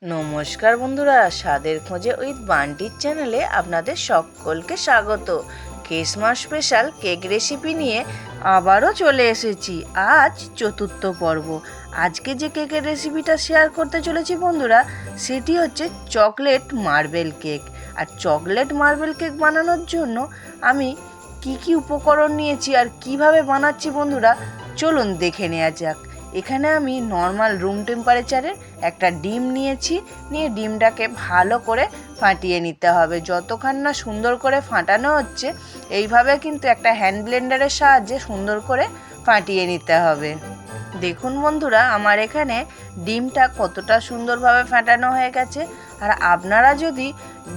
নমস্কার বন্ধুরা, স্বাদের খোঁজে উইথ বান্টির চ্যানেলে আপনাদের সকলকে স্বাগত। ক্রিসমাস স্পেশাল কেক রেসিপি নিয়ে আবারও চলে এসেছি। আজ চতুর্থ পর্ব। আজকে যে কেকের রেসিপিটা শেয়ার করতে চলেছি বন্ধুরা, সেটি হচ্ছে চকলেট মার্বেল কেক। আর চকলেট মার্বেল কেক বানানোর জন্য আমি কি উপকরণ নিয়েছি আর কিভাবে বানাচ্ছি বন্ধুরা, চলুন দেখে নেওয়া যাক। এখানে আমি নর্মাল রুম টেম্পারেচারের একটা ডিম নিয়েছি, নিয়ে ডিমটাকে ভালো করে ফাটিয়ে নিতে হবে। যতক্ষণ না সুন্দর করে ফাটানো হচ্ছে, এইভাবে কিন্তু একটা হ্যান্ড ব্লেন্ডারের সাহায্যে সুন্দর করে ফাটিয়ে নিতে হবে। দেখুন বন্ধুরা, আমার এখানে ডিমটা কতটা সুন্দরভাবে ফাটানো হয়ে গেছে। আর আপনারা যদি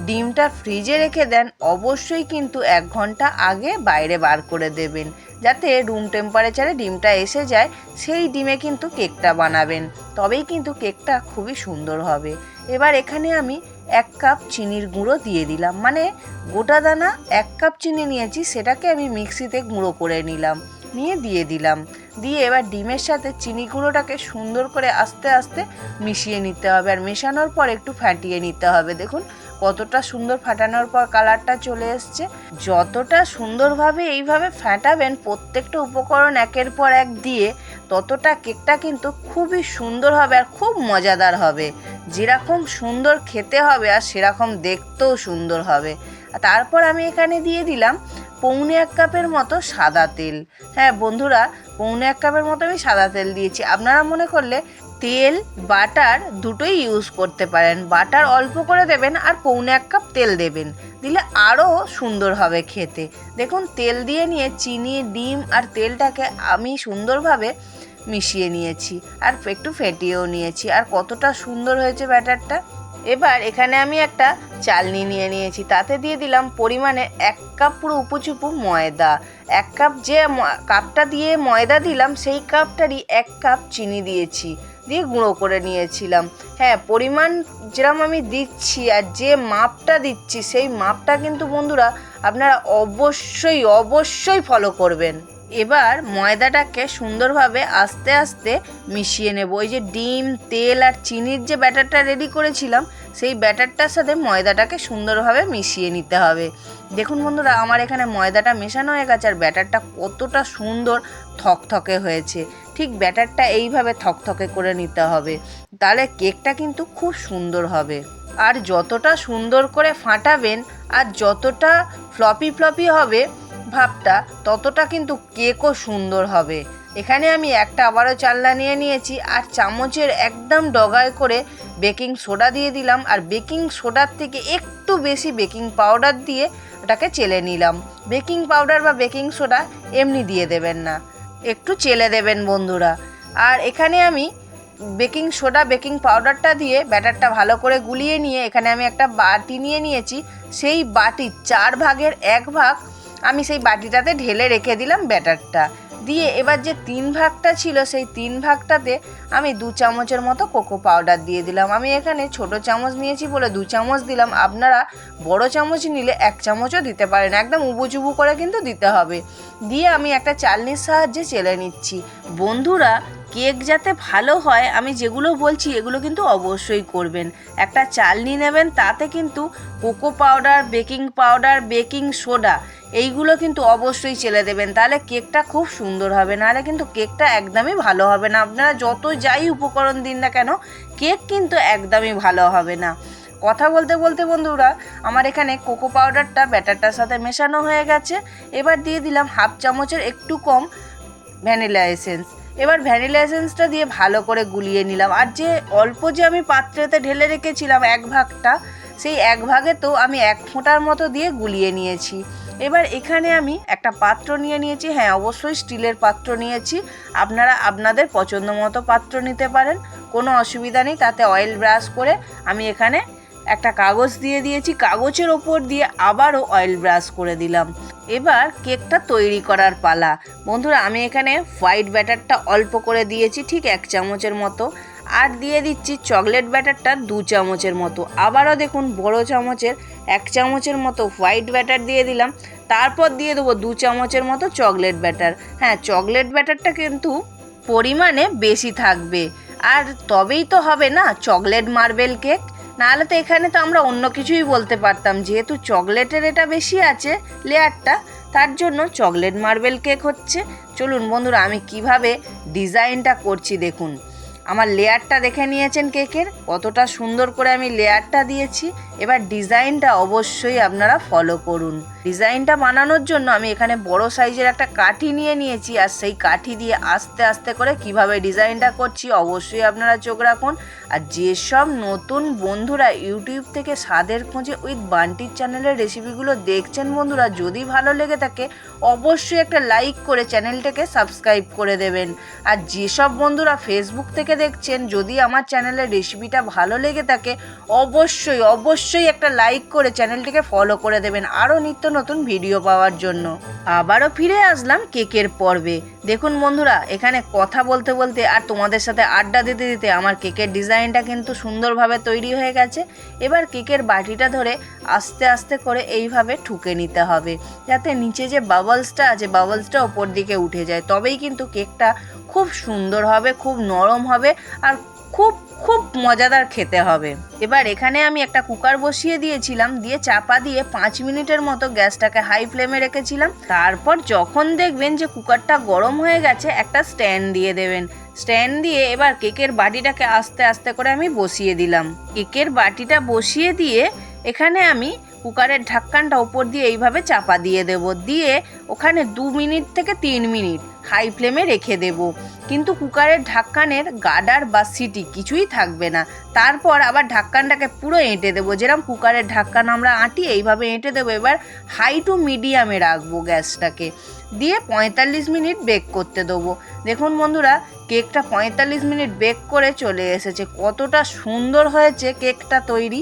ডিমটা ফ্রিজে রেখে দেন, অবশ্যই কিন্তু 1 ঘন্টা আগে বাইরে বার করে দেবেন, যাতে রুম টেম্পারেচারে ডিমটা এসে যায়। সেই ডিমে কিন্তু কেকটা বানাবেন, তবেই কিন্তু কেকটা খুবই সুন্দর হবে। এবার এখানে আমি 1 কাপ চিনির গুঁড়ো দিয়ে দিলাম, মানে গোটা দানা 1 কাপ চিনি নিয়েছি, সেটাকে আমি মিক্সিতে গুঁড়ো করে নিলাম, নিয়ে দিয়ে দিলাম। দিয়ে এবার ডিমের সাথে চিনি গুঁড়োটাকে সুন্দর করে আস্তে আস্তে মিশিয়ে নিতে হবে। আর মেশানোর পর একটু ফাটিয়ে নিতে হবে। দেখুন কতটা সুন্দর ফাটানোর পর কালারটা চলে এসছে। যতটা সুন্দরভাবে এইভাবে ফাটাবেন প্রত্যেকটা উপকরণ একের পর এক দিয়ে, ততটা কেকটা কিন্তু খুবই সুন্দর হবে আর খুব মজাদার হবে। যেরকম সুন্দর খেতে হবে আর সেরকম দেখতেও সুন্দর হবে। তারপর আমি এখানে দিয়ে দিলাম 1.25 কাপের মতো সাদা তেল। হ্যাঁ বন্ধুরা, 1.25 কাপের মতো আমি সাদা তেল দিয়েছি। আপনারা মনে করলে তেল বাটার দুটোই ইউজ করতে পারেন। বাটার অল্প করে দেবেন আর 1.25 কাপ তেল দেবেন, দিলে আরও সুন্দর হবে খেতে। দেখুন তেল দিয়ে নিয়ে চিনি, ডিম আর তেলটাকে আমি সুন্দরভাবে মিশিয়ে নিয়েছি আর একটু ফেটিয়েও নিয়েছি। আর কতটা সুন্দর হয়েছে ব্যাটারটা। এবার এখানে আমি একটা চালনি নিয়ে নিয়েছি, তাতে দিয়ে দিলাম পরিমাণে 1 কাপ পুরো উপুচুপু ময়দা। 1 কাপ যে কাপটা দিয়ে ময়দা দিলাম, সেই কাপটারই 1 কাপ চিনি দিয়েছি, দিয়ে গুঁড়ো করে নিয়েছিলাম। হ্যাঁ, পরিমাণ যেরকম আমি দিচ্ছি আর যে মাপটা দিচ্ছি, সেই মাপটা কিন্তু বন্ধুরা আপনারা অবশ্যই ফলো করবেন। এবার ময়দাটাকে সুন্দরভাবে আস্তে আস্তে মিশিয়ে নেব। ওই যে ডিম, তেল আর চিনির যে ব্যাটারটা রেডি করেছিলাম, সেই ব্যাটারটার সাথে ময়দাটাকে সুন্দরভাবে মিশিয়ে নিতে হবে। দেখুন বন্ধুরা, আমার এখানে ময়দাটা মেশানো হয়ে গেছে আর ব্যাটারটা কতটা সুন্দর থকথকে হয়েছে। ঠিক ব্যাটারটা এইভাবে থকথকে করে নিতে হবে, তাহলে কেকটা কিন্তু খুব সুন্দর হবে। আর যতটা সুন্দর করে ফাটাবেন আর যতটা ফ্লপি হবে ভাবটা, ততটা কিন্তু কেকও সুন্দর হবে। এখানে আমি একটা আবারও চালনা নিয়ে নিয়েছি আর চামচের একদম ডগায় করে বেকিং সোডা দিয়ে দিলাম। আর বেকিং সোডার থেকে একটু বেশি বেকিং পাউডার দিয়ে ওটাকে চেলে নিলাম। বেকিং পাউডার বা বেকিং সোডা এমনি দিয়ে দেবেন না, একটু চেলে দেবেন বন্ধুরা। আর এখানে আমি বেকিং সোডা বেকিং পাউডারটা দিয়ে ব্যাটারটা ভালো করে গুলিয়ে নিয়ে এখানে আমি একটা বাটি নিয়ে নিয়েছি। সেই বাটির 4 ভাগের 1 ভাগ আমি সেই বাটিটাতে ঢেলে রেখে দিলাম ব্যাটারটা দিয়ে। এবার যে 3 ভাগটা ছিল, সেই 3 ভাগটাতে আমি 2 চামচের মতো কোকো পাউডার দিয়ে দিলাম। আমি এখানে ছোট চামচ নিয়েছি বলে 2 চামচ দিলাম। আপনারা বড় চামচ নিলে 1 চামচও দিতে পারেন, একদম উবুচুবু করে কিন্তু দিতে হবে। দিয়ে আমি একটা চালনির সাহায্যে চেলে নিচ্ছি। বন্ধুরা, কেক যাতে ভালো হয়, আমি যেগুলো বলছি এগুলো কিন্তু অবশ্যই করবেন। একটা চালনি নেবেন, তাতে কিন্তু cocoa powder, baking powder, baking soda এইগুলো কিন্তু অবশ্যই চেলে দেবেন, তাহলে কেকটা খুব সুন্দর হবে। নাহলে কিন্তু কেকটা একদমই ভালো হবে না। আপনারা যত যাই উপকরণ দিন না কেন, কেক কিন্তু একদমই ভালো হবে না। কথা বলতে বলতে বন্ধুরা, আমার এখানে কোকো পাউডারটা ব্যাটারটার সাথে মেশানো হয়ে গেছে। এবার দিয়ে দিলাম 1/2 চামচের একটু কম ভ্যানিলা এসেন্স। এবার ভ্যানিলা এসেন্সটা দিয়ে ভালো করে গুলিয়ে নিলাম। আর যে অল্প যে আমি পাত্রেতে ঢেলে রেখেছিলাম 1 ভাগটা, সেই 1 ভাগে তো আমি 1 ফোঁটার মতো দিয়ে গুলিয়ে নিয়েছি। এবার এখানে আমি একটা পাত্র নিয়ে নিয়েছি। হ্যাঁ, অবশ্যই স্টিলের পাত্র নিয়েছি। আপনারা আপনাদের পছন্দ মতো পাত্র নিতে পারেন, কোনো অসুবিধা নেই। তাতে অয়েল ব্রাশ করে আমি এখানে একটা কাগজ দিয়ে দিয়েছি, কাগজের ওপর দিয়ে আবারও অয়েল ব্রাশ করে দিলাম। এবার কেকটা তৈরি করার পালা। বন্ধুরা, আমি এখানে হোয়াইট ব্যাটারটা অল্প করে দিয়েছি, ঠিক 1 চামচের মতো। আর দিয়ে দিচ্ছি চকলেট ব্যাটারটা 2 চামচের মতো। আবারও দেখুন বড় চামচের 1 চামচের মতো হোয়াইট ব্যাটার দিয়ে দিলাম। তারপর দিয়ে দেবো 2 চামচের মতো চকলেট ব্যাটার। হ্যাঁ, চকলেট ব্যাটারটা কিন্তু পরিমাণে বেশি থাকবে। আর তবেই তো হবে না চকলেট মার্বেল কেক, নাহলে তো এখানে তো আমরা অন্য কিছুই বলতে পারতাম। যেহেতু চকলেটের এটা বেশি আছে লেয়ারটা, তার জন্য চকলেট মার্বেল কেক হচ্ছে। চলুন বন্ধুরা আমি কিভাবে ডিজাইনটা করছি দেখুন। আমার লেয়ারটা দেখে নিয়েছেন কেকের, কতটা সুন্দর করে আমি লেয়ারটা দিয়েছি। এবার ডিজাইনটা অবশ্যই আপনারা ফলো করুন। ডিজাইনটা বানানোর জন্য আমি এখানে বড় সাইজের একটা কাঠি নিয়ে নিয়েছি, আর সেই কাঠি দিয়ে আস্তে আস্তে করে কিভাবে ডিজাইনটা করছি অবশ্যই আপনারা চোখ রাখুন। আর যেসব নতুন বন্ধুরা ইউটিউব থেকে স্বাদের খোঁজে উইথ বান্টির চ্যানেলের রেসিপিগুলো দেখছেন বন্ধুরা, যদি ভালো লেগে থাকে অবশ্যই একটা লাইক করে চ্যানেলটাকে সাবস্ক্রাইব করে দেবেন। আর যেসব বন্ধুরা ফেসবুক থেকে দেখছেন, যদি আমার চ্যানেলের রেসিপিটা ভালো লেগে থাকে অবশ্যই অবশ্যই একটা লাইক করে চ্যানেলটিকে ফলো করে দেবেন আরও নিত্য নতুন ভিডিও পাওয়ার জন্য। আবারও ফিরে আসলাম কেকের পর্বে। দেখুন বন্ধুরা এখানে কথা বলতে বলতে আর তোমাদের সাথে আড্ডা দিতে দিতে আমার কেকের ডিজাইনটা কিন্তু সুন্দরভাবে তৈরি হয়ে গেছে। এবার কেকের বাটিটা ধরে আস্তে আস্তে করে এইভাবে ঠুকে নিতে হবে, যাতে নিচে যে বাবলসটা আছে বাবলসটা ওপর দিকে উঠে যায়, তবেই কিন্তু কেকটা খুব সুন্দর হবে, খুব নরম হবে, আর খুব খুব মজাদার খেতে হবে। এবার এখানে আমি একটা কুকার বসিয়ে দিয়েছিলাম, দিয়ে চাপা দিয়ে 5 মিনিটের মতো গ্যাসটাকে হাই ফ্লেমে রেখেছিলাম। তারপর যখন দেখবেন যে কুকারটা গরম হয়ে গেছে একটা স্ট্যান্ড দিয়ে দেবেন। স্ট্যান্ড দিয়ে এবার কেকের বাটিটাকে আস্তে আস্তে করে আমি বসিয়ে দিলাম। কেকের বাটিটা বসিয়ে দিয়ে এখানে আমি কুকারের ঢাক্কানটা ওপর দিয়ে এইভাবে চাপা দিয়ে দেব, দিয়ে ওখানে 2 মিনিট থেকে 3 মিনিট হাই ফ্লেমে রেখে দেব। কিন্তু কুকারের ঢাক্কানের গার্ডার বা সিটি কিছুই থাকবে না। তারপর আবার ঢাক্কানটাকে পুরো এঁটে দেবো, যেরকম কুকারের ঢাক্কান আমরা আঁটি এইভাবে এঁটে দেবো। এবার হাই টু মিডিয়ামে রাখবো গ্যাসটাকে, দিয়ে 45 মিনিট বেক করতে দেবো। দেখুন বন্ধুরা কেকটা 45 মিনিট বেক করে চলে এসেছে। কতটা সুন্দর হয়েছে কেকটা তৈরি,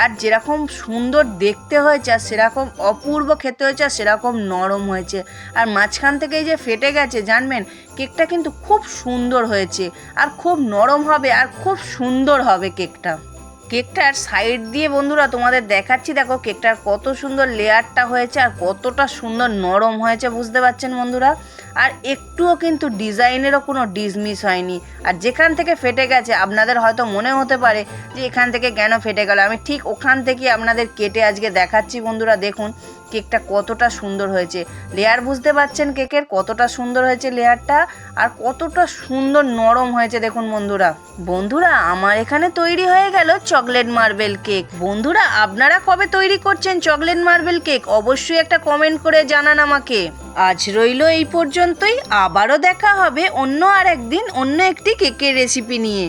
আর যেরকম সুন্দর দেখতে হয়েছে আর সেরকম অপূর্ব খেতে হয়েছে, আর সেরকম নরম হয়েছে। আর মাঝখান থেকে এই যে ফেটে গেছে জানবেন, কেকটা কিন্তু খুব সুন্দর হয়েছে, আর খুব নরম হবে, আর খুব সুন্দর হবে কেকটা। কেকটার সাইড দিয়ে বন্ধুরা তোমাদের দেখাচ্ছি, দেখো কেকটার কত সুন্দর লেয়ারটা হয়েছে আর কতটা সুন্দর নরম হয়েছে, বুঝতে পারছেন বন্ধুরা। আর একটুও কিন্তু ডিজাইনেরও কোনো ডিসমিস হয়নি। আর যেখান থেকে ফেটে গেছে আপনাদের হয়তো মনে হতে পারে যে এখান থেকে কেন ফেটে গেল, আমি ঠিক ওখান থেকেই আপনাদের কেটে আজকে দেখাচ্ছি বন্ধুরা। দেখুন কেকটা কতটা সুন্দর হয়েছে, লেয়ার বুঝতে পারছেন কেকের কতটা সুন্দর হয়েছে লেয়ারটা, আর কতটা সুন্দর নরম হয়েছে দেখুন বন্ধুরা। বন্ধুরা আমার এখানে তৈরি হয়ে গেল চকলেট মার্বেল কেক। বন্ধুরা আপনারা কবে তৈরি করছেন চকলেট মার্বেল কেক অবশ্যই একটা কমেন্ট করে জানান আমাকে। আজ রইল এই পর্যন্তই, আবারও দেখা হবে অন্য আর একদিন অন্য একটি কেকের রেসিপি নিয়ে।